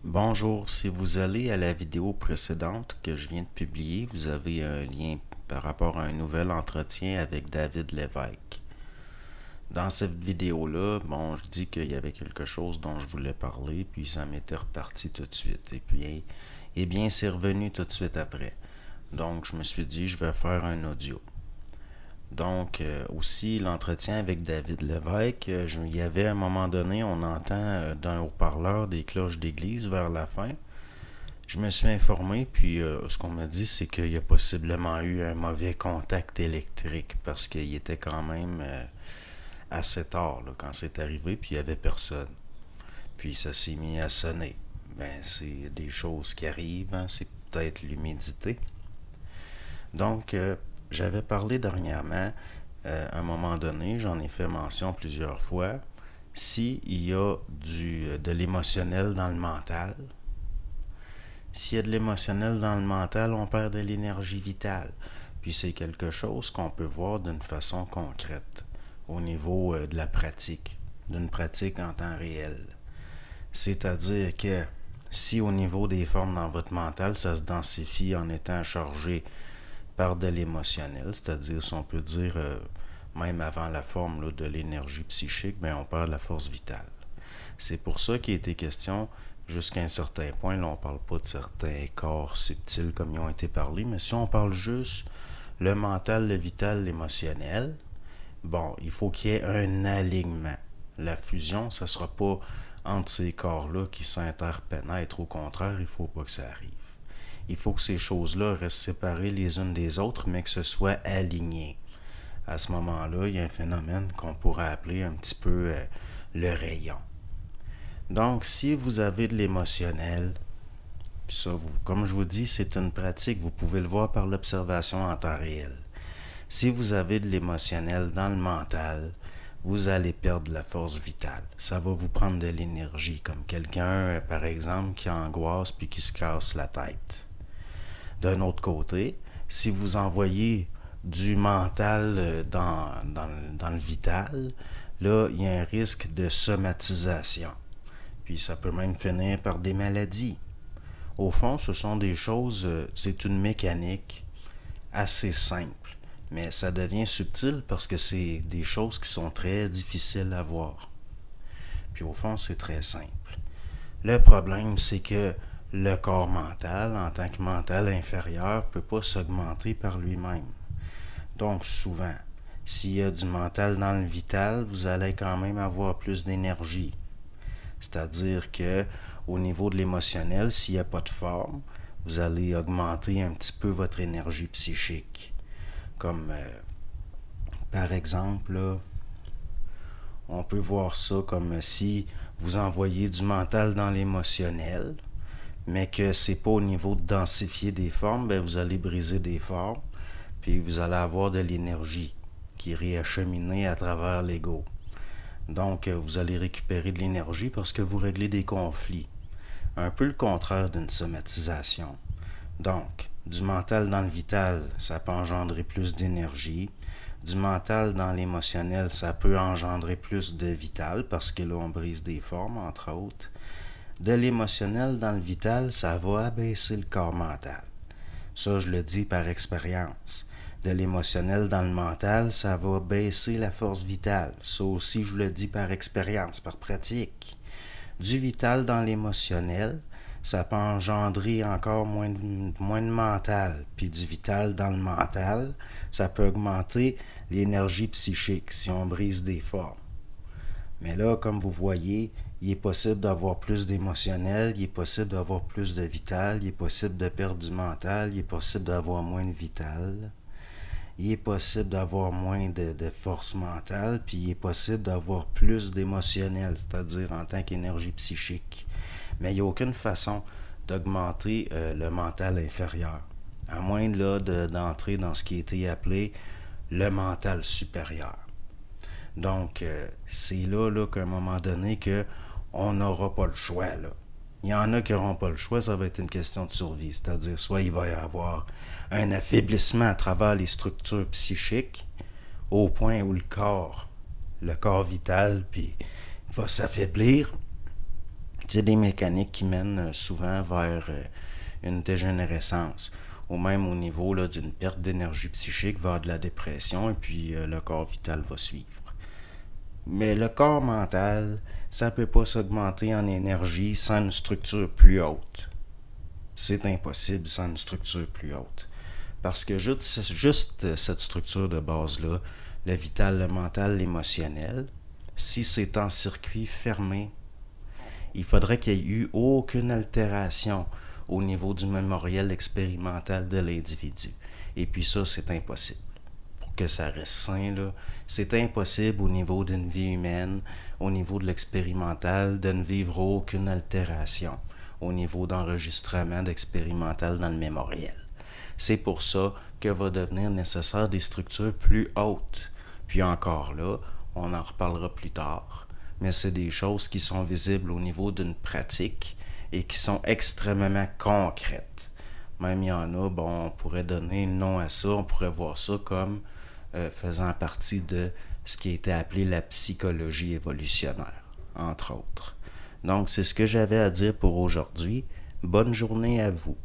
Bonjour, si vous allez à la vidéo précédente que je viens de publier, vous avez un lien par rapport à un nouvel entretien avec David Lévesque. Dans cette vidéo-là, je dis qu'il y avait quelque chose dont je voulais parler, puis ça m'était reparti tout de suite. Et puis, c'est revenu tout de suite après. Donc, je me suis dit, je vais faire un audio. Donc, aussi, l'entretien avec David Lévesque, il y avait à un moment donné, on entend d'un haut-parleur des cloches d'église vers la fin. Je me suis informé, puis ce qu'on m'a dit, c'est qu'il y a possiblement eu un mauvais contact électrique parce qu'il était quand même assez tard là, quand c'est arrivé, puis il n'y avait personne. Puis ça s'est mis à sonner. C'est des choses qui arrivent, hein, c'est peut-être l'humidité. Donc, j'avais parlé dernièrement, à un moment donné, j'en ai fait mention plusieurs fois, s'il y a de l'émotionnel dans le mental. S'il y a de l'émotionnel dans le mental, on perd de l'énergie vitale. Puis c'est quelque chose qu'on peut voir d'une façon concrète, au niveau de la pratique, d'une pratique en temps réel. C'est-à-dire que si au niveau des formes dans votre mental, ça se densifie en étant chargé par de l'émotionnel, c'est-à-dire si on peut dire même avant la forme là, de l'énergie psychique, on perd la force vitale. C'est pour ça qu'il a été question, jusqu'à un certain point, là on parle pas de certains corps subtils comme ils ont été parlés, mais si on parle juste le mental, le vital, l'émotionnel, il faut qu'il y ait un alignement. La fusion, ça sera pas entre ces corps-là qui s'interpénètrent, au contraire, il faut pas que ça arrive. Il faut que ces choses-là restent séparées les unes des autres, mais que ce soit aligné. À ce moment-là, il y a un phénomène qu'on pourrait appeler un petit peu le rayon. Donc, si vous avez de l'émotionnel, puis ça, comme je vous dis, c'est une pratique, vous pouvez le voir par l'observation en temps réel. Si vous avez de l'émotionnel dans le mental, vous allez perdre la force vitale. Ça va vous prendre de l'énergie, comme quelqu'un, par exemple, qui angoisse puis qui se casse la tête. D'un autre côté, si vous envoyez du mental dans le vital, là, il y a un risque de somatisation. Puis ça peut même finir par des maladies. Au fond, ce sont des choses, c'est une mécanique assez simple, mais ça devient subtil parce que c'est des choses qui sont très difficiles à voir. Puis au fond, c'est très simple. Le problème, c'est que le corps mental, en tant que mental inférieur, ne peut pas s'augmenter par lui-même. Donc souvent, s'il y a du mental dans le vital, vous allez quand même avoir plus d'énergie. C'est-à-dire que au niveau de l'émotionnel, s'il n'y a pas de forme, vous allez augmenter un petit peu votre énergie psychique. Comme par exemple, là, on peut voir ça comme si vous envoyez du mental dans l'émotionnel, mais que c'est pas au niveau de densifier des formes, vous allez briser des formes, puis vous allez avoir de l'énergie qui est réacheminée à travers l'ego. Donc, vous allez récupérer de l'énergie parce que vous réglez des conflits. Un peu le contraire d'une somatisation. Donc, du mental dans le vital, ça peut engendrer plus d'énergie. Du mental dans l'émotionnel, ça peut engendrer plus de vital parce que là, on brise des formes, entre autres. De l'émotionnel dans le vital, ça va abaisser le corps mental. Ça, je le dis par expérience. De l'émotionnel dans le mental, ça va baisser la force vitale. Ça aussi, je le dis par expérience, par pratique. Du vital dans l'émotionnel, ça peut engendrer encore moins de mental. Puis du vital dans le mental, ça peut augmenter l'énergie psychique si on brise des formes. Mais là, comme vous voyez, il est possible d'avoir plus d'émotionnel, il est possible d'avoir plus de vital, il est possible de perdre du mental, il est possible d'avoir moins de vital, il est possible d'avoir moins de force mentale, puis il est possible d'avoir plus d'émotionnel, c'est-à-dire en tant qu'énergie psychique. Mais il n'y a aucune façon d'augmenter le mental inférieur, à moins là, d'entrer dans ce qui a été appelé le mental supérieur. Donc, c'est là qu'à un moment donné on n'aura pas le choix. Là. Il y en a qui n'auront pas le choix, ça va être une question de survie. C'est-à-dire, soit il va y avoir un affaiblissement à travers les structures psychiques, au point où le corps vital, puis va s'affaiblir, C'est des mécaniques qui mènent souvent vers une dégénérescence, ou même au niveau là, d'une perte d'énergie psychique vers de la dépression, et puis le corps vital va suivre. Mais le corps mental, ça ne peut pas s'augmenter en énergie sans une structure plus haute. C'est impossible sans une structure plus haute. Parce que juste cette structure de base-là, le vital, le mental, l'émotionnel, si c'est en circuit fermé, il faudrait qu'il n'y ait eu aucune altération au niveau du mémoriel expérimental de l'individu. Et puis ça, c'est impossible. Pour que ça reste sain, là, c'est impossible au niveau d'une vie humaine, au niveau de l'expérimental, de ne vivre aucune altération au niveau d'enregistrement d'expérimental dans le mémoriel. C'est pour ça que va devenir nécessaire des structures plus hautes. Puis encore là, on en reparlera plus tard, mais c'est des choses qui sont visibles au niveau d'une pratique et qui sont extrêmement concrètes. Même il y en a, bon, on pourrait donner le nom à ça, on pourrait voir ça comme faisant partie de ce qui a été appelé la psychologie évolutionnaire, entre autres. Donc, c'est ce que j'avais à dire pour aujourd'hui. Bonne journée à vous.